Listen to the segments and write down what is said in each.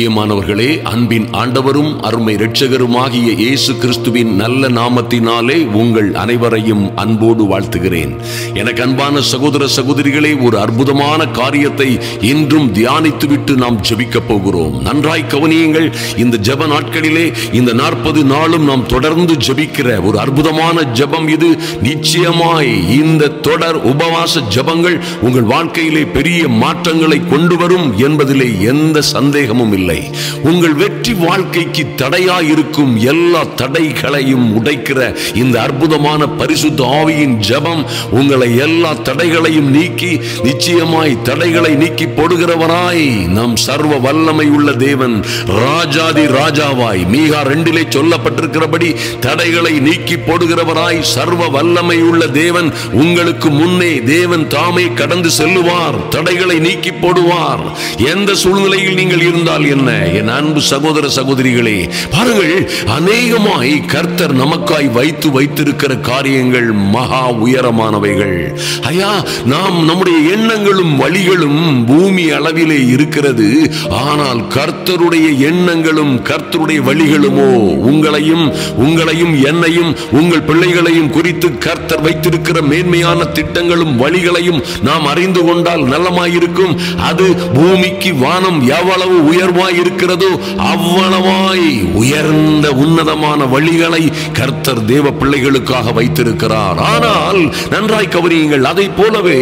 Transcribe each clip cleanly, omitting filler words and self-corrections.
பிரியமானவர்களே, அன்பின் ஆண்டவரும் அருமை இரட்சகருமாகிய இயேசு கிறிஸ்துவின் நல்ல நாமத்தினாலே உங்கள் அனைவரையும் அன்போடு வாழ்த்துகிறேன். எனக்கு அன்பான சகோதர சகோதரிகளே, ஒரு அற்புதமான காரியத்தை இன்றும் தியானித்துவிட்டு நாம் ஜெபிக்க போகிறோம். நன்றாய் கவனியுங்கள். இந்த ஜெப நாட்களிலே இந்த 40 நாளும் நாம் தொடர்ந்து ஜெபிக்கிற ஒரு அற்புதமான ஜெபம் இது. நிச்சயமாய் இந்த தொடர் உபவாச ஜெபங்கள் உங்கள் வாழ்க்கையிலே பெரிய மாற்றங்களை கொண்டு வரும் என்பதிலே எந்த சந்தேகமும் இல்லை. உங்கள் வெற்றி வாழ்க்கைக்கு தடையாயிருக்கும் எல்லா தடைகளையும் உடைக்கிற இந்த அற்புதமான பரிசுத்த ஆவியின் ஜெபம் உங்களை எல்லா தடைகளையும் நீக்கி நிச்சயமாய் தடைகளை நீக்கி போடுகிறவராய் நம் சர்வ வல்லமை உள்ள தேவன், ராஜாதி ராஜாவாய் மீகா 2 சொல்லப்பட்டிருக்கிறபடி தடைகளை நீக்கி போடுகிறவராய் சர்வ வல்லமை உள்ள தேவன் உங்களுக்கு முன்னே தேவன் தாமே கடந்து செல்லுவார். தடைகளை நீக்கி போடுவார். எந்த சூழ்நிலையில் நீங்கள் இருந்தால் என்ன, என் அன்பு சகோதர சகோதரிகளே, பாருங்கள், அநேகமாய் கர்த்தர் நமக்காய் வைத்திருக்கிற காரியங்கள் மகா உயரமானவைகள். ஐயா, நாம் நம்முடைய எண்ணங்களும் வழிகளும் பூமி அளவிலே இருக்கிறது. ஆனால் கர்த்தருடைய எண்ணங்களும் கர்த்தருடைய வழிகளுமோ உங்களையும் என்னையும் உங்கள் பிள்ளைகளையும் குறித்து கர்த்தர் வைத்திருக்கிற மேன்மையான திட்டங்களும் வழிகளையும் நாம் அறிந்து கொண்டால் நலமாயிருக்கும். அது பூமிக்கு வானம் எவ்வளவு உயர்வாய் இருக்கிறதோ அவ்வளவாய் உயர்ந்த உன்னதமான வழிகளை கர்த்தர் தேவ பிள்ளைகளுக்காக வைத்திருக்கிறார். ஆனால் நன்றாய் கவனியுங்கள், அதை போலவே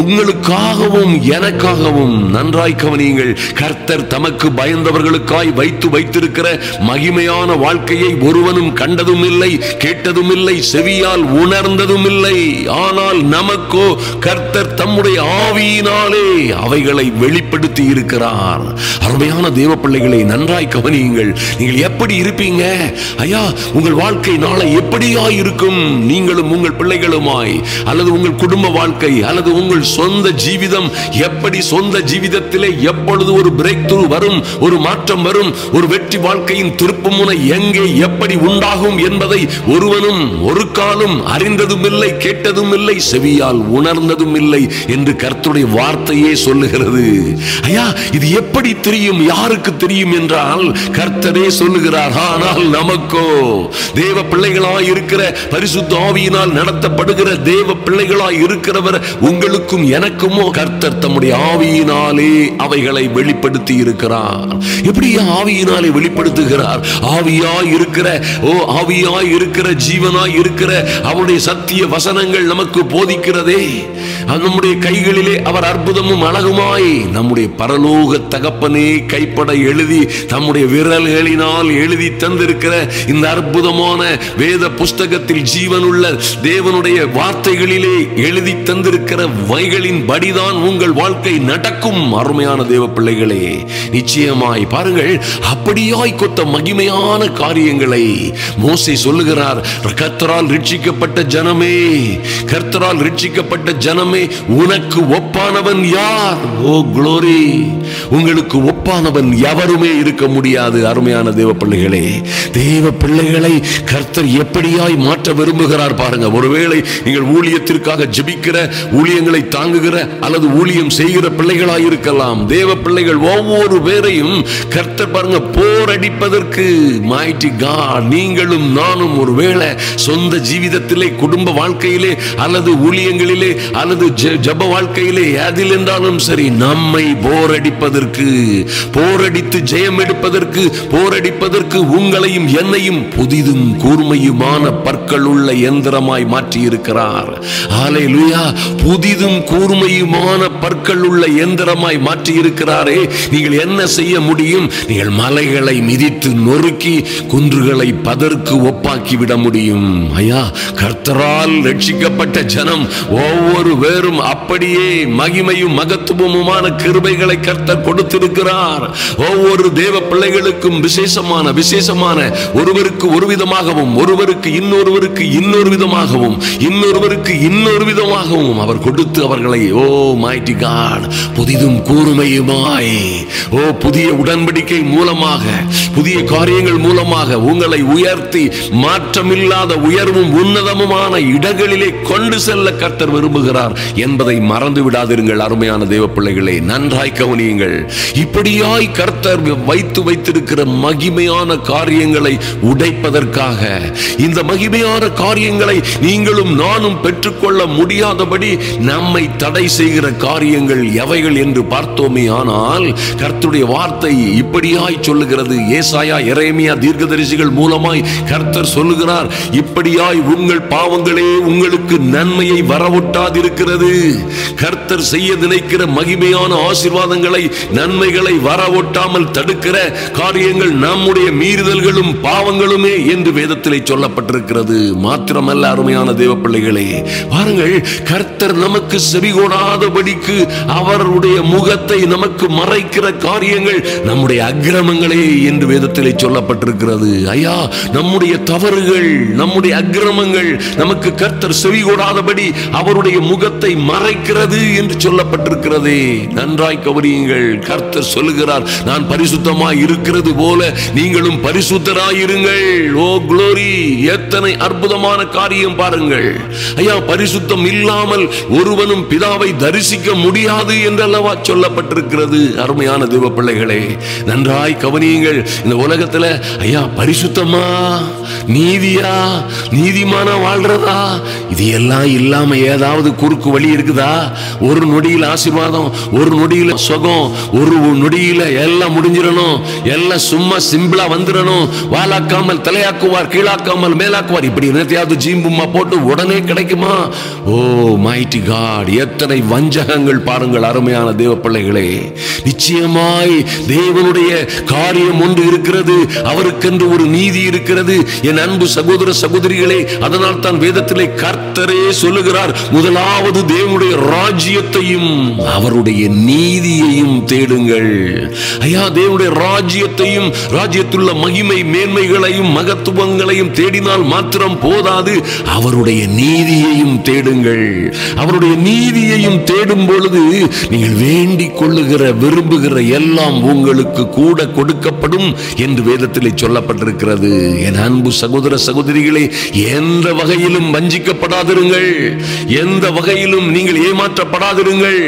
உங்களுக்காகவும் எனக்காகவும் நன்றாய் கவனியுங்கள், கர்த்தர் தமக்கு பயந்தவர்களுக்காய் வைத்திருக்கிற மகிமையான வாழ்க்கையை ஒருவனும் கண்டதும் இல்லை, கேட்டதும் இல்லை, செவியால் உணர்ந்ததும் இல்லை. ஆனால் நமக்கோ கர்த்தர் தம்முடைய ஆவியினாலே அவைகளை வெளிப்படுத்தி இருக்கிறார். அருமையான தேவ பிள்ளைகளை, நன்றாய் கவனியுங்கள். நீங்கள் எப்படி இருப்பீங்க? ஐயா, உங்கள் வாழ்க்கை நாளை எப்படியாய் இருக்கும்? நீங்களும் உங்கள் பிள்ளைகளுமாய், அல்லது உங்கள் குடும்ப வாழ்க்கை, அல்லது உங்கள் சொந்த ஜீவிதம் எப்படி? சொந்த ஜீவிதத்திலே எப்பொழுது ஒரு பிரேக் த்ரூ வரும், ஒரு மாற்றம் வரும், ஒரு வெற்றி வாழ்க்கையின் திருப்புமுனை எங்கே எப்படி உண்டாகும் என்பதை ஒருவனும் ஒரு காலம் அறிந்ததும் இல்லை, கேட்டதும் இல்லை, செவியால் உணர்ந்ததும் இல்லை என்று கர்த்தருடைய வார்த்தையே சொல்லுகிறது. ஐயா, இது எப்படி தெரியும்? யாருக்கு தெரியும் என்றால் கர்த்தரே சொல்லுகிறார். ஆனால் நமக்கோ, தேவ பிள்ளைகளாய் இருக்கிற, பரிசுத்த ஆவியினால் நடத்தப்படுகிற தேவ பிள்ளைகளாய் இருக்கிறவர் உங்களுக்கும் எனக்குமோ கர்த்தர் தம்முடைய ஆவியினாலே அவைகளை வெளிப்படுத்தி இருக்கிறார். எப்படி ஆவியினாலே வெளிப்படுத்துகிறார்? ஆவியாய் இருக்கிற ஜீவனாய் இருக்கிற அவருடைய சத்திய வசனங்கள் நமக்கு போதிக்கிறதே. நம்முடைய கைகளிலே அவர் அற்புதமும் அழகுமாய் நம்முடைய பரலோக தகப்பனே கைப்பட எழுதி தம்முடைய விரல்களினால் எழுதி தந்திருக்கிற இந்த அற்புதமான வேத புஸ்தகத்தில் ஜீவனுள்ள தேவனுடைய வார்த்தைகளிலே எழுதி தந்திருக்கிற வைகளின் படிதான் உங்கள் வாழ்க்கை நடக்கும். அருமையான தேவ பிள்ளைகளே, நிச்சயமாய் பாருங்கள், அப்படியாய் கொத்த மகிமையான காரியங்களை மோசே சொல்லுகிறார். கர்த்தரால் ரட்சிக்கப்பட்ட ஜனமே, கர்த்தரால் ரட்சிக்கப்பட்ட ஜனமே, உனக்கு ஒப்பானவன் யார்? ஓ க்ளோரி! உங்களுக்கு ஒப்பானவன் எவருமே இருக்க முடியாது. அருமையான தேவ பிள்ளைகளே, தேவ பிள்ளைகளை கர்த்தர் எப்படியாய் மாற்ற விரும்புகிறார் பாருங்க. ஒருவேளை நீங்கள் ஊழியத்திற்காக ஜெபிக்கிற, ஊழியங்களை தாங்குகிற அல்லது ஊழியம் செய்கிற பிள்ளைகளாய் இருக்கலாம். தேவ பிள்ளைகள் ஒவ்வொரு பேரையும் கர்த்தர் பாருங்க போரடிப்பதற்கு mighty God, நீங்களும் நானும் ஒருவேளை சொந்த ஜீவிதத்திலே, குடும்ப வாழ்க்கையிலே, அல்லது ஊழியங்களிலே, அல்லது ஜெப வாழ்க்கையிலே, அதில் என்றாலும் சரி, நம்மை போரடிப்பதற்கு, போரடித்து ஜெயம் எடுப்பதற்கு, போரடிப்பதற்கு உங்களையும் என்னையும் புதிதும் கூர்மையுமான பற்கள் உள்ள எந்திரமாய் மாற்றி இருக்கிறார். ஹல்லேலூயா! புதிதும் கூர்மையுமான பற்கள் உள்ள எந்திரமாய் மாற்றி இருக்கிறாரே. நீங்கள் என்ன செய்ய முடியும்? நீங்கள் மலைகளை மிதித்து நொறுக்கி குன்றுகளை பதற்கு ஒப்பாக்கி விட முடியும். ஐயா, கர்த்தரால் ரட்சிக்கப்பட்ட ஜனம் ஒவ்வொரு பேரும் அப்படியே மகிமையும் மகத்துவமுமான கிருபைகளை கர்த்தர் கொடுத்திருக்கிறார். ஒவ்வொரு தேவ பிள்ளைகளுக்கும் விசேஷமான ஒருவருக்கு ஒருவித விதமாகவும், ஒருவருக்கு இன்னொருவருக்கு இன்னொரு விதமாகவும், இன்னொருவருக்கு இன்னொரு விதமாகவும் அவர் கொடுத்து அவர்களை மைட்டி காட் புதிதும் கூர்மையுமாய் புதிய உடன்படிக்கை மூலமாக, புதிய காரியங்கள் மூலமாக உங்களை உயர்த்தி மாற்றமில்லாத உயர்வும் உன்னதமுமான இடங்களிலே கொண்டு செல்ல கர்த்தர் விரும்புகிறார் என்பதை மறந்து விடாதிருங்கள். அருமையான தேவ பிள்ளைகளே, நன்றாய் கவனியுங்கள். இப்படியாய் கர்த்தர் வைத்திருக்கிற மகிமையான காரியங்களை உடைப்பதற்காக, இந்த மகிமையான காரியங்களை நீங்களும் நானும் பெற்றுக்கொள்ள முடியாதபடி நம்மை தடை செய்கிற காரியங்கள் எவைகள் என்று பார்த்தோமே. ஆனால் கர்த்தருடைய வார்த்தை இப்படியாய் சொல்லுகிறது. ஏசாயா, எரேமியா தீர்க்கதரிசிகள் மூலமாய் கர்த்தர் சொல்லுகிறார், இப்படியாய் உங்கள் பாவங்களே உங்களுக்கு நன்மையை வரவொட்டாதிருக்கிறது. கர்த்தர் செய்ய நினைக்கிற மகிமையான ஆசீர்வாதங்களை, நன்மைகளை வரவொட்டாமல் தடுக்கிற காரியங்கள் நம்முடைய மீறுதல்களும் பாவங்களுமே என்று வேதத்திலே சொல்லப்பட்டிருக்கிறது. மாத்திரமல்ல, அருமையான தேவ பிள்ளைகளே, பாருங்கள், கர்த்தர் நமக்கு செவிகொடாதபடிக்கு அவருடைய முகத்தை நமக்கு மறைக்கிற காரியங்கள் நம்முடைய அக்கிரமங்களே என்று வேதத்திலே சொல்லப்பட்டிருக்கிறது. ஐயா, நம்முடைய தவறுகள், நம்முடைய அக்கிரமங்கள் நமக்கு கர்த்தர் செவிகொடாதபடி அவருடைய முகத்தை மறைக்கிறது என்று சொல்லப்பட்டிருக்கிறதே. நன்றாய் கவனியுங்கள். கர்த்தர் சொல்லுகிறார், நான் பரிசுத்தமாய் இருக்கிறது போல நீங்களும் பரிசுத்தராயிருங்கள். ஓ குளோரி! எத்தனை அற்புதமான காரியம் பாருங்கள். ஐயா, பரிசுத்தம் இல்லாமல் ஒருவனும் பிதாவை தரிசிக்க முடியாது என்றல்லவா சொல்லப்பட்டிருக்கிறது. அருமையான தேவ பிள்ளைகளே, நன்றாய் கவனியுங்கள். இந்த உலகத்தில் ஐயா, பரிசுத்தமா, நீதியா, நீதிமானா வாழ்றதா, இது எல்லாம் இல்லாம ஏதாவது குறுக்கு வழி இருக்குதா? ஒரு நொடியில் ஆசீர்வாதம், ஒரு நொடியில் சுகம், ஒரு நொடியில் எல்லாம் முடிஞ்சிடணும், எல்லாம் சும்மா சிம்பிளா வந்துடணும், வாலாக்காமல் தலையாக்குவார், கீழாக்காமல் மேலாக்குவார், இப்படி என்னத்தையாவது ஜீம்புமா போட்டு உடனே கிடைக்குமா? Oh mighty God! எத்தனை வஞ்சகங்கள் பாருங்கள். அருமையான தேவ பிள்ளைகளே, நிச்சயமாய் தேவனுடைய காரியம் ஒன்று இருக்கிறது. அவருக்கென்று ஒரு நீதி இருக்கிறது. என் அன்பு சகோதர சகோதரிகளே, அதனால் தான் வேதத்திலே கர்த்தரே சொல்லுகிறார், முதலாவது தேவனுடைய ராஜ்யத்தையும் அவருடைய நீதியையும் தேடுங்கள். ஐயா, தேவனுடைய ராஜ்யத்தையும், ராஜ்யத்துள்ள மகிமை மேன்மைகளையும் மகத்துவங்களையும் தேடினால் மாத்திரம் போதாது, அவருடைய நீதியையும் தேடுங்கள். அவருடைய நீதியையும் தேடும் பொழுது நீங்கள் வேண்டிக் கொள்ளுகிற, விரும்புகிற எல்லாம் உங்களுக்கு கூட கொடுக்கப்படும் என்று வேதத்திலே சொல்லப்பட்டிருக்கிறது. என் அன்பு சகோதர சகோதரிகளே, எந்த வகையிலும் வஞ்சிக்கப்படாதிருங்கள், எந்த வகையிலும் நீங்கள் ஏமாற்றப்படாதிருங்கள்.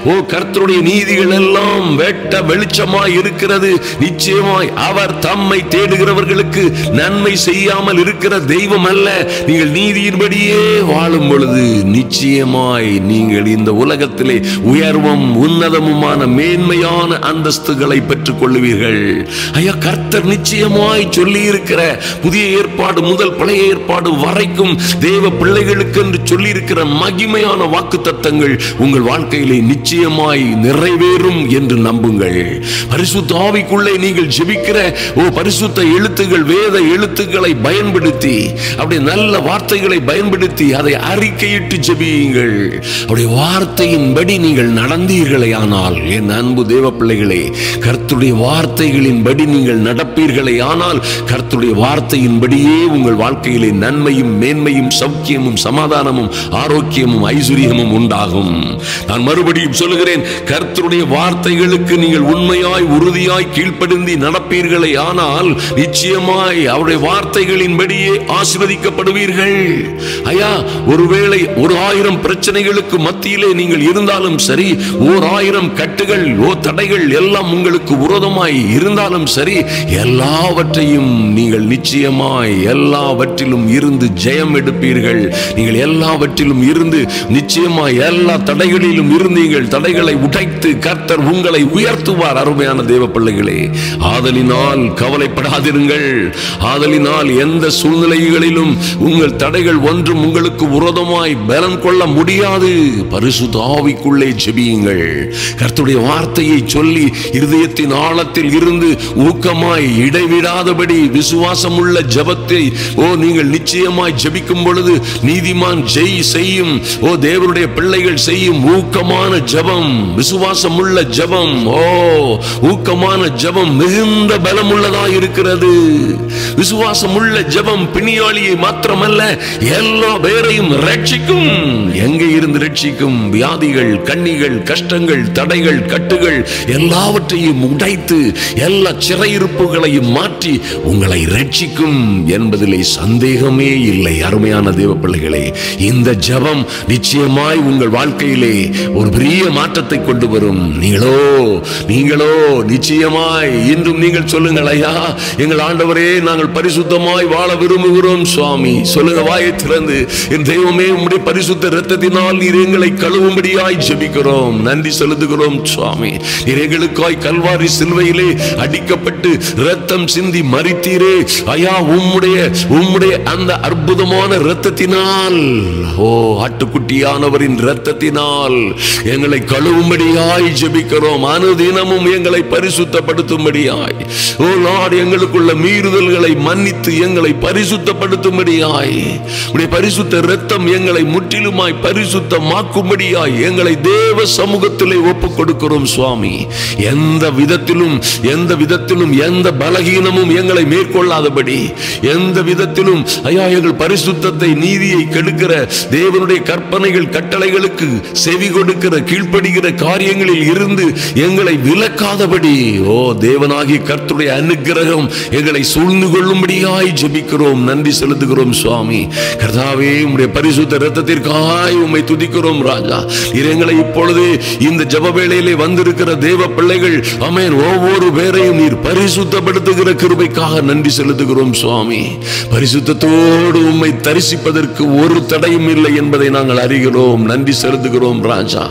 ஓ, கர்த்தருடைய நீதிகள் எல்லாம் வெட்ட வெளிச்சமாய் இருக்கிறது. நிச்சயமாய் அவர் தம்மை தேடுகிறவர்களுக்கு நன்மை செய்யாமல் இருக்கிற தெய்வம் அல்ல. நீங்கள் நீதியின்படியே வாழும் பொழுது நிச்சயமாய் நீங்கள் இந்த உலகத்திலே உயர்வும் உன்னதமுமான மேன்மையான அந்தஸ்துகளை பெற்றுக் கொள்ளுவீர்கள். ஐயா, கர்த்தர் நிச்சயமாய் சொல்லி இருக்கிற புதிய ஏற்பாடு முதல் பழைய ஏற்பாடு வரைக்கும் தேவ பிள்ளைகளுக்கு என்று சொல்லி இருக்கிற மகிமையான வாக்குத்தத்தங்கள் உங்கள் வாழ்க்கையிலே நிச்சயமாய் நிறைவேறும் என்று நம்புங்கள். பரிசுத்த ஆவிக்குள்ளே நீங்கள் ஜெபிக்கிற பரிசுத்த எழுத்துக்கள், வேத எழுத்துக்களை பயன்படுத்தி, அப்படியே நல்ல வார்த்தைகளை பயன்படுத்தி அதை அறிக்கையிட்டு ஜெபியுங்கள். அவருடைய வார்த்தையின்படி நீங்கள் நடந்தீர்களே ஆனால், என் அன்பு தேவ பிள்ளைகளே, கர்த்தருடைய வார்த்தைகளின்படி நீங்கள் நடப்பீர்களே ஆனால், கர்த்தருடைய வார்த்தையின்படியே உங்கள் வாழ்க்கையிலே நன்மையும் மேன்மையும் சௌக்கியமும் சமாதானமும் ஆரோக்கியமும் ஐஸ்வர்யமும் உண்டாகும். நான் மறுபடியும் சொல்லுகிறேன், கர்த்தருடைய வார்த்தைகளுக்கு நீங்கள் உண்மையாய் உறுதியாய் கீழ்ப்படிந்து நடப்பீர்களே ஆனால், நிச்சயமாய் அவருடைய வார்த்தைகளின்படியே ஆசீர்வதிக்கப்படுவீர்கள். ஐயா, ஒருவேளை 1000 பிரச்சனைகளுக்கு மத்தியிலே நீங்கள் இருந்தாலும் சரி, 1000 கட்டுகள், தடைகள் எல்லாம் உங்களுக்கு விரோதமாய் இருந்தாலும் சரி, எல்லாவற்றையும் நீங்கள் நிச்சயமாய் எல்லாவற்றிலும் இருந்து ஜெயம் எடுப்பீர்கள். நீங்கள் எல்லாவற்றிலும் இருந்து நிச்சயமாய் எல்லா தடைகளிலும் இருந்தீர்கள். தடைகளை உடைத்து கர்த்தர் உங்களை உயர்த்துவார். அருமையான தேவ பிள்ளைகளே, ஆதலினால் கவலைப்படாதிருங்கள். ஆதலினால் எந்த சூழ்நிலைகளிலும் உங்கள் தடைகள் ஒன்றும் உங்களுக்கு விரோதமாய் பலன் கொள்ள முடியாது. பரிசுத்த ஆவிக்குள்ளே ஜெபியுங்கள். கர்த்தருடைய வார்த்தையை சொல்லி இருதயத்தின் ஆழத்தில் இருந்து ஊக்கமாய் இடைவிடாதபடி விசுவாசம் உள்ள ஜெபத்தை நீங்கள் நிச்சயமாய் ஜெபிக்கும் பொழுது நீதிமான் செய்யும் தேவனுடைய பிள்ளைகள் செய்யும் ஊக்கமான ஜெபம், விசுவாசம் உள்ள ஜெபம், ஊக்கமான ஜெபம் மிகுந்த பலம் உள்ளதா இருக்கிறது. விசுவாசம் விசுவாசம் உள்ள ஜெபம் பிணியாளியை மாத்திரமல்ல எல்லா பேரையும் ரட்சிக்கும். எங்கே இருந்து ரட்சிக்கும்? வியாதிகள், கண்ணிகள், கஷ்டங்கள், தடைகள், கட்டுகள் எல்லாவற்றையும் உடைத்து எல்லா சிறையிருப்புகளையும் மாற்றி உங்களை ரட்சிக்கும் என்பதிலே சந்தேகமே இல்லை. அருமையான தேவ பிள்ளைகளே, இந்த ஜெபம் நிச்சயமாய் உங்கள் வாழ்க்கையிலே ஒரு பெரிய மாற்றத்தை கொண்டு வரும். நீங்களோ நிச்சயமாய் இன்றும் நீங்கள் சொல்லுங்கள், ஐயா எங்கள் ஆண்டவரே, நாங்கள் பரிசுத்தமாய் வாழ விரும்புகிறோம் சுவாமி. சொல்லுங்க வாயை திறந்து, என் தெய்வமே, உம்முடைய பரிசுத்த இரத்தத்தினால் நீர் எங்களை கழுவும்படியாய் ஜெபிக்கிறோம். நன்றி செலுத்துகிறோம் சுவாமி. நீர் எங்களுக்காய் கல்வாரி சிலுவையிலே அடிக்கப்பட்டு இரத்தம் சிந்தி மரித்தீரே ஐயா. உம்முடைய அந்த அற்புதமான இரத்தத்தினால், ஆட்டுக்குட்டியானவரின் இரத்தத்தினால் எங்களை கழுவும்படியாய் ஜெபிக்கிறோம். அனுதினமும் எங்களை பரிசுத்தப்படுத்தும்படியாய், ஓ லார்ட், எங்களுக்குள்ள மீறுதல்களை மன்னித்து எங்களை பரிசுத்தப்படுத்தும்படியாய், உம்முடைய பரிசுத்த இரத்தம் எங்களை முற்றிலுமாய் பரிசுத்தமாக்கும்படியாய் எங்களை தேவ சமூகத்திலே ஒப்புக் கொடுக்கிறோம் சுவாமி. எந்த விதத்திலும் எந்த பலகீனமும் எங்களை மேற்கொள்ளாதபடி, எந்த விதத்திலும் ஐயா எங்கள் பரிசுத்தத்தை, நீதியை கெடுக்கிற தேவனுடைய கற்பனைகள், கட்டளைகளுக்கு செவி கொடுக்கிற, கீழ்ப்படுகிற காரியங்களில் இருந்து எங்களை விலக்காதபடி, தேவனாகிய கர்த்தருடைய அனுக்கிரகம் எங்களை சூழ்ந்து கொள்ளும்படியாய் ஜெபிக்கிறோம். நன்றி செலுத்துகிறோம் சுவாமி. கர்த்தாவே, உம்முடைய பரிசுத்த இரத்தத்திற்காய் உம்மை துதிக்கிறோம் ராஜா. எங்களை இப்பொழுது இந்த ஜெப வேளையிலே வந்திருக்கிற தேவ பிள்ளைகள், ஆமென், ஒவ்வொரு பேரையும் நீர் பரிசுத்தப்படுத்துகிற கிருபைக்காக நன்றி செலுத்துகிறோம் சுவாமி. பரிசுத்தத்தோடு உம்மை தரிசிப்பதற்கு ஒரு தடையும் இல்லை என்பதை நாங்கள் அறிகிறோம். நன்றி செலுத்துகிறோம் ராஜா.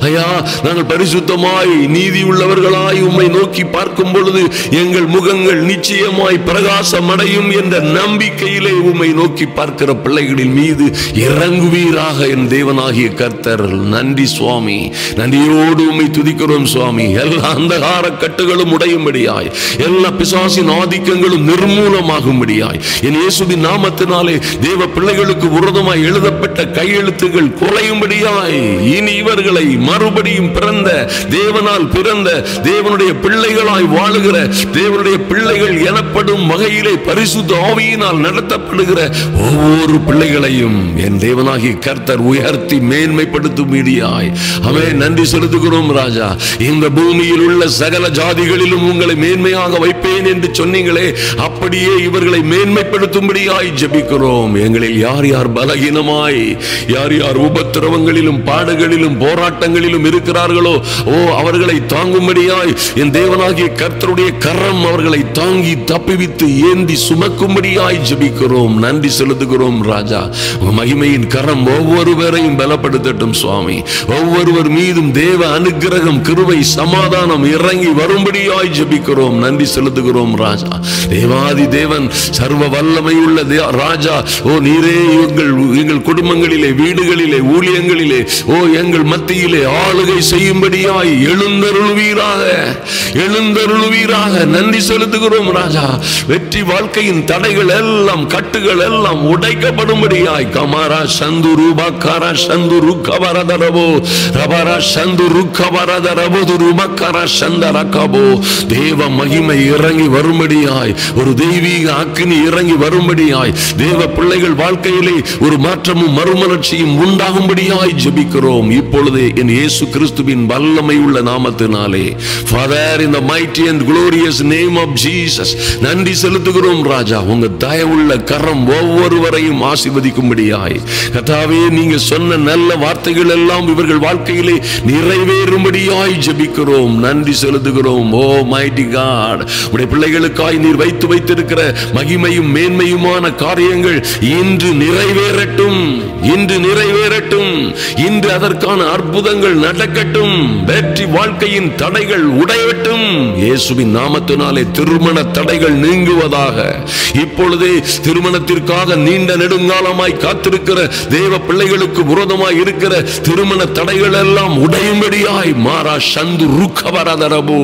ஐயா, நாங்கள் பரிசுத்தமாய் நீதி உள்ளவர்களாய் உம்மை நோக்கி பார்க்கும் பொழுது எங்கள் முகங்கள் நிச்சயமாய் பிரகாசம் அடையும் என்ற நம்பிக்கையிலே உம்மை நோக்கி பார்க்கிற பிள்ளைகளின் மீது இறங்குவீராக என் தேவனாகிய கர்த்தர். நன்றி சுவாமி. நன்றியோடு உம்மை துதிக்கிறோம் சுவாமி. எல்லா அந்தகார கட்டுகளும் உடையும்படியாய், எல்லா பிசாசின் ஆதிக்கங்களும் நிர்மூலமாகும்படியாய், என் இயேசுவின் நாமத்தினாலே தேவ பிள்ளைகளுக்கு விரோதமாய் எழுதப்பட்ட கையெழுத்துகள் குலையும்படியாய், இனி இவர்களை மறுபடியும் பிறந்த தேவனால் பிறந்த தேவனுடைய பிள்ளைகளாய் வாழுகிற, தேவனுடைய பிள்ளைகள் எனப்படும் வகையிலே பரிசுத்த ஆவியினால் நடத்தப்படுகிற ஒவ்வொரு பிள்ளைகளையும் என் தேவனாகிய கர்த்தர் உயர்த்தி மேன்மைப்படுத்தும்படியாய் ஆமென். நன்றி செலுத்துகிறோம் ராஜா. இந்த பூமியில் உள்ள சகல ஜாதிகளிலும் உங்களை மேன்மையாக வைப்பேன் என்று சொன்னீங்களே, அப்படியே இவர்களை மேன்மைப்படுத்தும்படியாய் ஜெபிக்கிறோம். எங்களில் யார் யார் பலகீனமாய், யார் யார் உபத்திரவங்களிலும் பாடுகளிலும் போராட்டங்களிலும் இருக்கிறார்களோ, அவர்களை தாங்கும்படியாய் என் தேவனாகிய கர்த்தருடைய கரம் அவர்களை தாங்கி தப்புவித்து ஏந்தி சுமக்கும்படியாய் ஜெபிக்கிறோம். நன்றி செலுத்துகிறோம் ராஜா. மகிமையின் கரம் ஒவ்வொருவரையும் பலப்படுத்தட்டும் சுவாமி. ஒவ்வொருவர் மீதும் தேவ அனுக்கிரகம், கிருபை, சமாதானம் இறங்கி வரும்படியாய் ஜெபிக்கிறோம். நன்றி செலுத்துகிறோம் ராஜா. தேவாதி தேவன், சர்வ வல்லமை உள்ள ராஜா, நீரே எங்கள் குடும்பங்களிலே, வீடுகளிலே, ஊழியங்களிலே, எங்கள் மத்தியிலே ஆளுகை செய்யும்படியாய் எழுந்தருளுவீராக. நன்றி செலுத்துகிறோம் ராஜா. வெற்றி வாழ்க்கையின் தடைகள் எல்லாம், கட்டுகள் எல்லாம் உடைக்கப்படும்படியாய் கமாரா சந்து ரூபாக்காரா சந்து ருக்கவரதரபோ ரபரா சந்து ருக்கவரதரபோ ரூபாக்காரா சந்தரகபோ. தேவ மகிமை இறங்கி வரும்படியாய், ஒரு தெய்வீக அக்கினி இறங்கி வரும்படியாய், தேவ பிள்ளைகள் வாழ்க்கையிலே ஒரு மாற்றமும் மறுமலர்ச்சியும் உண்டாகும்படியாய் ஜெபிக்கிறோம். இப்பொழுதே என் இயேசு கிறிஸ்துவின் வல்லமை உள்ள நாமத்தினாலே, Father, in the mighty and glorious name of Jesus, நன்றி செலுத்துகிறோம் ராஜா. உங்க தயவுள்ள கரம் ஒவ்வொருவரையும் ஆசீர்வதிக்கும்படியாய், கர்த்தாவே, நீங்க சொன்ன நல்ல வார்த்தைகள் எல்லாம் இவர்கள் வாழ்க்கையிலே நிறைவேறும்படியாய் ஜெபிக்கிறோம். நன்றி செலுத்துகிறோம். ஓ மைட்டி காட், உடைய பிள்ளைகளுக்காய் நீர் வைத்திருக்கிற மகிமையும் மேன்மையுமான காரியங்கள் இன்று நிறைவேறட்டும். இன்று அதற்கான அற்புதங்கள் நடக்கட்டும். வெற்றி வாழ்க்கையின் தடைகள் உடையட்டும். இயேசுவின் நாமத்தினாலே திருமண தடைகள் நீங்குவதாக. இப்பொழுதே திருமணத்திற்காக நீண்ட நெடுங்காலமாய் காத்திருக்கிற தேவ பிள்ளைகளுக்கு விரோதமாய் இருக்கிற திருமண தடைகள் எல்லாம் உடையும்படியாய் மாறா சந்து ருக்கவரதரபோ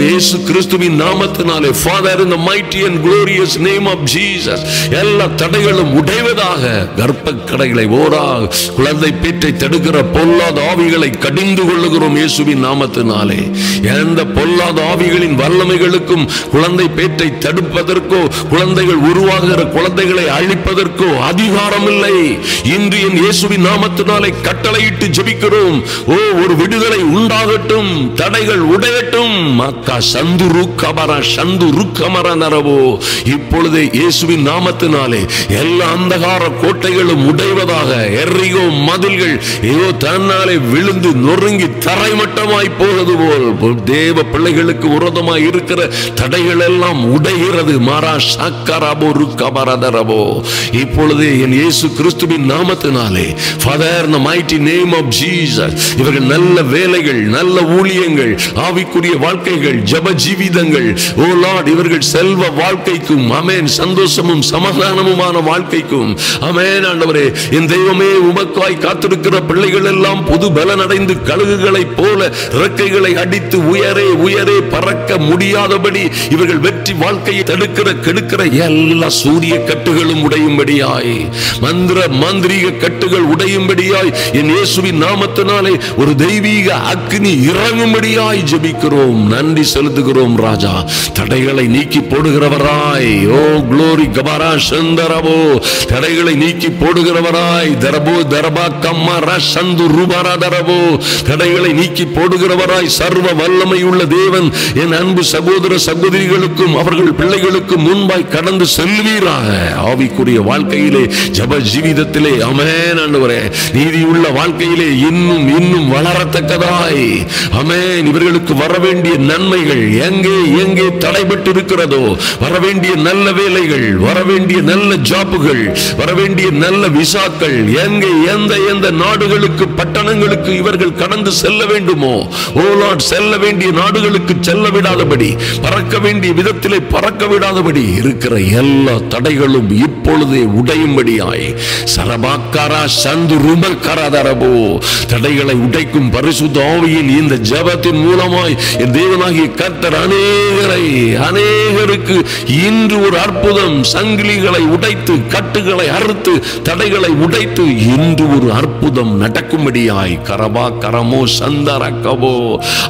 இயேசு கிறிஸ்துவின் நாமத்தினாலே, Father, in the mighty and glorious name of Jesus, எல்லா தடைகளும் உடைவதாக. கர்ப்ப கடைகளை குழந்தை பேற்றை தடுக்கிற பொல்லாத ஆவிகளை கடிந்து கொள்ளுகிறோம் இயேசுவின் நாமத்தினாலே. எந்த பொல்லாத ஆவிகளின் வல்லமைகளுக்கும் குழந்தை பேற்றை தடுப்பதற்கோ குழந்தைகள் உருவாகிற குழந்தைகளை அழிப்பதற்கோ அதிகாரம் இல்லை. இன்று என் இயேசுவின் நாமத்தினாலே கட்டளையிட்டு ஜெபிக்கிறோம். ஒரு விடுதலை உண்டாகட்டும், தடைகள் உடையட்டும். மக்கா சந்துரு கபரா சந்துரு கமர நரவோ. இப்பொழுதே இயேசுவின் நாமத்தினாலே எல்லா அந்தகார கோட்டைகளும் உடைவதாக. எரிகோ மதில்கள் தன்னாலே விழுந்து நொறுங்கி தரைமட்டமாய் போவது போல் தேவ பிள்ளைகளுக்கு விரோதமாய் இருக்கிற தடைகள் எல்லாம் உடைகிறது. மாரா சக்கரபோ ருக்கபரதரபோ. இப்பொழுதே என் இயேசு கிறிஸ்துவின் நாமத்தினாலே Father, in the mighty name of Jesus, இவர்கள் நல்ல வேலைகள், நல்ல ஊழியங்கள், ஆவிக்குரிய வாழ்க்கைகள், ஜெப ஜீவிதங்கள், ஓ லார்ட், இவர்கள் செல்வ வாழ்க்கைக்கும் ஆமென், சந்தோஷமும் சமாதானமுமான வாழ்க்கைக்கும் ஆமென். ஆண்டவரே, என் தெய்வமே, உமக்காய் காத்திருக்கிற பிள்ளைகள் எல்லாம் புது பலன் அடைந்து கழுகுகளைப் போல இறக்கைகளை அடித்து உயரே உயரே பறக்க முடியாதபடி இவர்கள் வெற்றி வாழ்க்கையை தடுக்கிற கெடுக்கிற எல்லா சூரிய கட்டுகளும் உடையும்படியாய், மந்திரீக கட்டுகள் உடையும்படியாய் என் இயேசுவின் நாமத்தினாலே ஒரு தெய்வீக அக்னி இறங்கும்படியாய் ஜெபிக்கிறோம். நன்றி செலுத்துகிறோம் ராஜா. தடைகளை நீக்கி போடுகிறவராய், ஓ க்ளோரி கபரா சந்தரபோ, தடைகளை நீக்கி போடுகிறவராய், தரபோ தரபா கம்மரா சந்து ரூபரா தரபோ, தடைகளை நீக்கி போடுகிறவராய் சர்வ வல்லமை உள்ள தேவன் என் அன்பு சகோதர சகோதரிகளுக்கும் அவர்கள் பிள்ளைகளுக்கும் முன்பாய் கடந்து செல்வீராக. ஆவிக்குரிய வாழ்க்கையிலே, ஜெப ஜீவிதத்திலே ஆமென் ஆண்டவரே, நீதியுள்ள வாழ்க்கையிலே இன்னும் இன்னும் வளரத்தக்கதாய் ஆமென். இவர்களுக்கு வரவேண்டிய நன்மைகள் எங்கே எங்கே தடைபட்டு இருக்கிறதோ, வரவேண்டிய நல்ல வேலைகள், வரவேண்டிய நல்ல ஜாப்புகள், வரவேண்டிய நல்ல விசாக்கள், எங்கே எந்த எந்த நாடுகளுக்கு பட்டணங்களுக்கு இவர்கள் கடந்து செல்ல வேண்டுமோ, ஓ லார்ட், செல்ல வேண்டிய நாடுகளுக்கு செல்ல விடாதபடி, பறக்க வேண்டிய விதத்திலே பறக்க விடாதபடி இருக்கிற எல்லா தடைகளும் இப்பொழுதே உடையும்படியாய் சரபாக்காரா சந்து ருமல்கரதரபோ, தடைகளை உடைக்கும் பரிசுத்த ஆவியின் இந்த ஜெபத்தின் மூலமாய் என் தேவனாகிய கர்த்தர் அநேகருக்கு இன்று ஒரு அற்புதம், சங்கிலிகளை உடைத்து கட்டுகளை அறுத்து தடைகளை உடைத்து இன்று ஒரு அற்புதம் நடக்கும்படியாய் கரபா கரமோ சந்தரக்கபோ.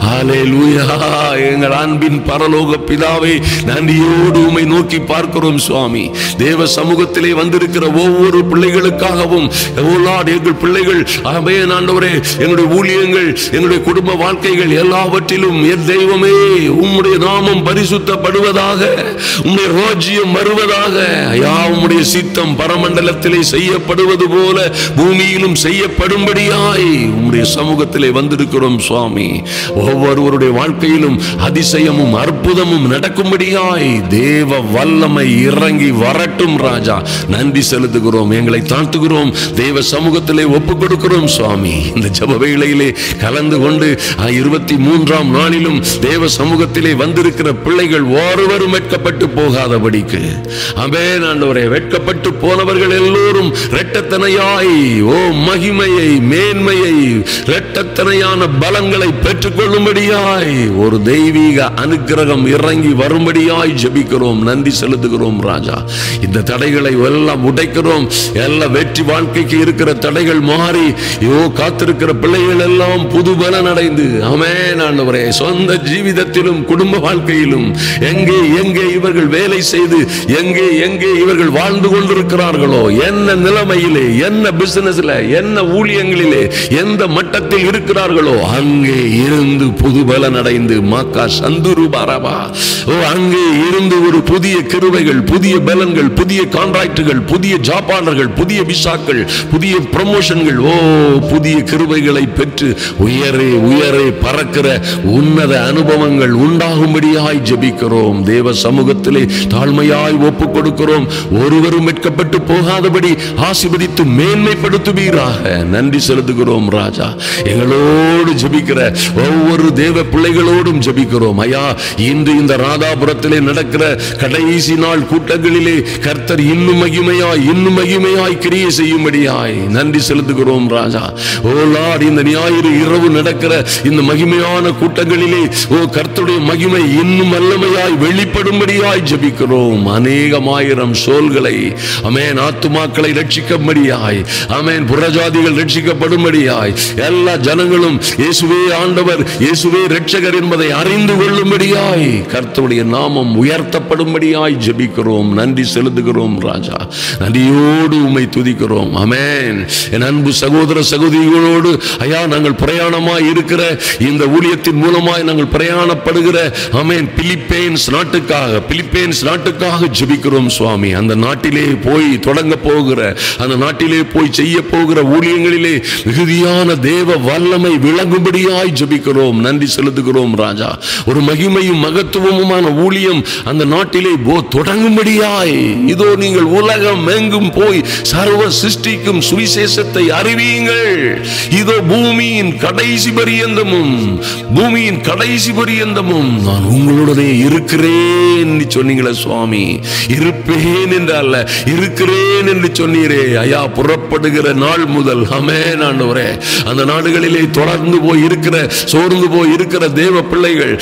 ஹல்லேலூயா. எங்கள் அன்பின் பரலோக பிதாவே, நன்றியோடு உம்மை நோக்கி பார்க்கிறோம் சுவாமி. தேவ சமூகத்திலே வந்திருக்கிற ஒவ்வொரு பிள்ளைகளுக்காகவும் எங்கள் பிள்ளைகள் ஆமென் ஆண்டவரே, எங்களுடைய ஊழியங்கள், எங்களுடைய குடும்ப வாழ்க்கைகள் எல்லாவற்றிலும் என் தெய்வமே உம்முடைய நாமம் பரிசுத்தப்படுவதாக, உம்முடைய ராஜ்யம் வருவதாக. ஐயா, உம்முடைய சித்தம் பரமண்டலத்திலே செய்யப்படுவது போல பூமியிலும் செய்யப்படும்படியாய் உம்முடைய சமூகத்திலே வந்திருக்கிறோம் சுவாமி. ஒவ்வொருவருடைய வாழ்க்கையிலும் அதிசயமும் அற்புதமும் நடக்கும்படியாய் தேவ வல்லமை இறங்கி வரட்டும் ராஜா. நன்றி செலுத்துகிறோம், எங்களை தாழ்த்துகிறோம், தேவ சமூகத்திலே ஒப்புக் கொடுக்கிறோம் சுவாமி. இந்த ஜெப வேளையிலே கலந்து கொண்டு 23ஆம் நாளிலும் தேவ சமூகத்திலே வந்திருக்கிற பிள்ளைகள் ஒருவரும் வெட்கப்பட்டு போகாதபடிக்கு ஆமென் ஆண்டவரே, வெட்கப்பட்டு போனவர்கள் எல்லோரும் இரட்டத்தனையாய் ஓ மகிமையை, மேன்மையை, இரட்டத்தனையான பலன்களை பெற்றுக் கொள்ளும்படியாய் ஒரு தெய்வீக அனுக்கிரகம் இறங்கி வரும்படியாய் ஜெபிக்கிறோம். நன்றி செலுத்துகிறோம் ராஜா. இந்த தடைகளை எல்லாம் உடைக்கிறோம். எல்லா வெற்றி வாழ்க்கைக்கு இருக்கிற தடைகள் மாறி காத்திருக்கிற பிள்ளைகள் எல்லாம் புது பலன் அடைந்து ஆமென் ஆண்டவரே, சொந்த ஜீவிதத்திலும் குடும்ப வாழ்க்கையிலும் எங்கே எங்கே இவர்கள் வேலை செய்து எங்கே எங்கே இவர்கள் வாழ்ந்து கொண்டிருக்கிறார்களோ, என்ன நிலைமையிலே, என்ன பிசினஸ்ல, என்ன ஊழியங்களிலே, எந்த மட்டத்தில் இருக்கிறார்களோ அங்கே இருந்து புது பலன் அடைந்து மாக்கா சந்துரு பாரபா, அங்கே இருந்து ஒரு புதிய கிருபைகள், புதிய பலன்கள், புதிய கான்ட்ராக்டுகள், புதிய ஜாபாளர்கள், புதிய விசாக்கள், புதிய ப்ரமோஷன்கள், புதிய கிருபைகளை பெற்று உயரே உயரே பறக்கிற உன்னத அனுபவங்கள் உண்டாகும்படியாய் ஜெபிக்கிறோம். தேவ சமூகத்திலே தாழ்மையாய் ஒப்புக் கொடுக்கிறோம். ஒருவரும் வெட்கப்பட்டு போகாதபடி ஆசீர்வதித்து மேன்மைப்படுத்துவீராக. நன்றி செலுத்துகிறோம் ராஜா. எங்களோடு ஜெபிக்கிற ஒவ்வொரு தேவ பிள்ளைகளோடும் ஜெபிக்கிறோம் ஐயா. இன்று இந்த ராதாபுரத்திலே நடக்கிற கடைசி நாள் கூட்டங்களிலே கர்த்தர் இன்னும் மகிமையாய் கிரியை செய்யும்படியாய் நன்றி செலுத்துகிறோம் ராஜா. ஓ லார்ட், இந்த ஞாயிறு இரவு நடக்கிற இந்த மகிமையான கூட்டங்களிலே கர்த்தருடைய மகிமை இன்னும் வல்லமையாய் வெளிப்படும்படியாய் ஜெபிக்கிறோம். அநேகமாயிரம் சோல்களை ஆமென் ஆத்துமாக்களை ரட்சிக்கும்படியாய் ஆமென் புறஜாதிகள் ரட்சிக்கப்படும்படியாய் எல்லா ஜனங்களும் இயேசுவே ஆண்டவர், இயேசுவே இரட்சகர் என்பதை அறிந்து கொள்ளும்படியாய் கர்த்தருடைய நாமம் உயர்த்தப்படும்படியாய் துதிக்கும்படியாய் ஜெபிக்கிறோம். நன்றி செலுத்துகிறோம் ராஜா. நன்றியோடு உம்மை துதிக்கிறோம். ஆமென். என் அன்பு சகோதர சகோதரிகளோடு ஐயா, நாங்கள் பிரயாணமாய் இருக்கிற இந்த ஊழியத்தின் மூலமாய் நாங்கள் பிரயாணப்படுகிற ஆமென் பிலிப்பைன்ஸ் நாட்டுக்காக ஜெபிக்கிறோம் சுவாமி. அந்த நாட்டிலே போய் தொடங்க போகிற, அந்த நாட்டிலே போய் செய்ய போகிற ஊழியங்களிலே மிகுதியான தேவ வல்லமை விளங்கும்படியாய் ஜெபிக்கிறோம். நன்றி செலுத்துகிறோம் ராஜா. ஒரு மகிமையும் மகத்துவமுமான ஊழியம் அந்த நாட்டிலே தொடங்கும்படியாய் இதோ நீங்கள் உலகம் எங்கும் போய் சர்வ சிருஷ்டிக்கும் சுவிசேஷத்தை அறிவியுங்கள். இதோ பூமியின் கடைசி பரியந்தமும் நான் உங்களுடனே இருக்கிறேன் சொன்னீங்களே சுவாமி. இருப்பேன் என்றல்ல, இருக்கிறேன் என்று சொன்னீரே ஐயா. புறப்படுகிற நாள் முதல் ஆமென் ஆண்டவரே, அந்த நாடுகளிலே தொடர்ந்து போய் இருக்கிற, சோர்ந்து போய் இருக்கிற தேவ பிள்ளைகள்,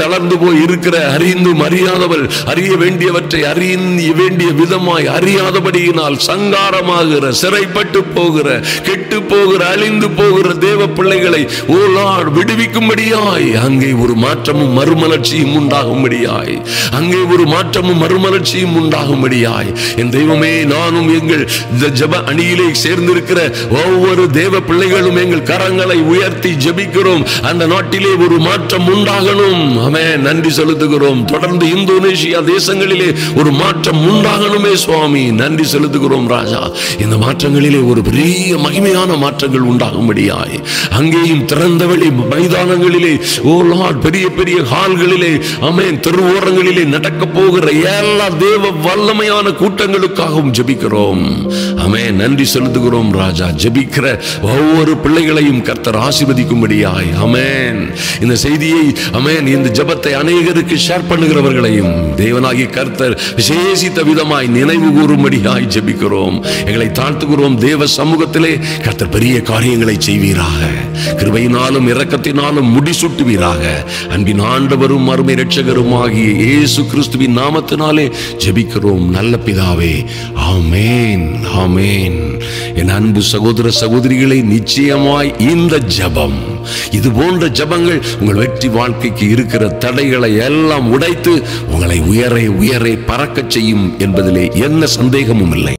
தளர்ந்து போய் இருக்கிற, அறிந்தும் அறியாதவள், அறிய வேண்டியவற்றை அறிய வேண்டிய விதமாய் அறியாதபடியினால் சங்காரமாகிற, சிறைப்பட்டு போகிற, கெட்டு போகிற, அழிந்து போகிற தேவ பிள்ளைகளை ஓ லார்ட் விடுவிக்கும்படியாய் அங்கே ஒரு மாற்றமும் மறுமலர்ச்சியும் உண்டாகும்படியாய், அங்கே ஒரு மாற்றமும் மறுமலர்ச்சியும் உண்டாகும்படியாய் என் தெய்வமே, நானும் எங்கள் ஜெப அணியிலே சேர்ந்திருக்கிற ஒவ்வொரு தேவ பிள்ளைகளும் எங்கள் கரங்களை உயர்த்தி ஜெபிக்கிறோம். அந்த நாட்டிலே ஒரு மாற்றம் உண்டாகணும். ஆமென். நன்றி செலுத்துகிறோம். தொடர்ந்து இந்தோனேஷியா தேசங்களிலே ஒரு மாற்றம் உண்டாகணுமே சுவாமி. நன்றி செலுத்துகிறோம் ராஜா. இந்த மாற்றங்களிலே ஒரு பெரிய மகிமையான மாற்றங்கள் உண்டாகும்படியாய் அங்கேயும் திறந்த வெளி மைதானங்களிலே ஓ லார்ட், பெரிய பெரிய ஹால்களிலே ஆமென், தெருவோரங்களிலே நடக்க போகிற எல்லா தேவ வல்லமையான கூட்டங்களுக்காகவும் ஜெபிக்கிறோம். ஆமென். நன்றி செலுத்துகிறோம் ராஜா. ஜெபிக்கிற ஒவ்வொரு பிள்ளைகளையும் கர்த்தர் ஆசீர்வதிக்கும்படியாய் ஆமென். இந்த செய்தியை ஆமென், இந்த ஜெபத்தை அநேகருக்கு ஷேர் பண்ணுகிறவர்களையும் தேவனாகிய கர்த்தர் விசேஷித்த விதமாய் நினைவு கூறும்படியாய் ஜெபிக்கிறோம். எங்களை தாழ்த்துகிறோம். தேவ சமூகத்திலே கர்த்தர் பெரிய காரியங்களை செய்வீராக. கிருபையினாலும் இரக்கத்தினாலும் முடிசூட்டுவீராக. அன்பின் ஆண்டவரும் அருமை இரட்சகருமாகிய இயேசு கிறிஸ்துவின் நாமத்தினாலே ஜெபிக்கிறோம் நல்ல பிதாவே. ஆமென். ஆமென். என் அன்பு சகோதர சகோதரிகளை, நிச்சயமாய் இந்த ஜெபம், இது போன்ற ஜெபங்கள் உங்கள் வெற்றி வாழ்க்கைக்கு இருக்கிற தடைகளை எல்லாம் உடைத்து உங்களை உயரே பறக்கச் செய்யும் என்பதிலே என்ன சந்தேகமும் இல்லை.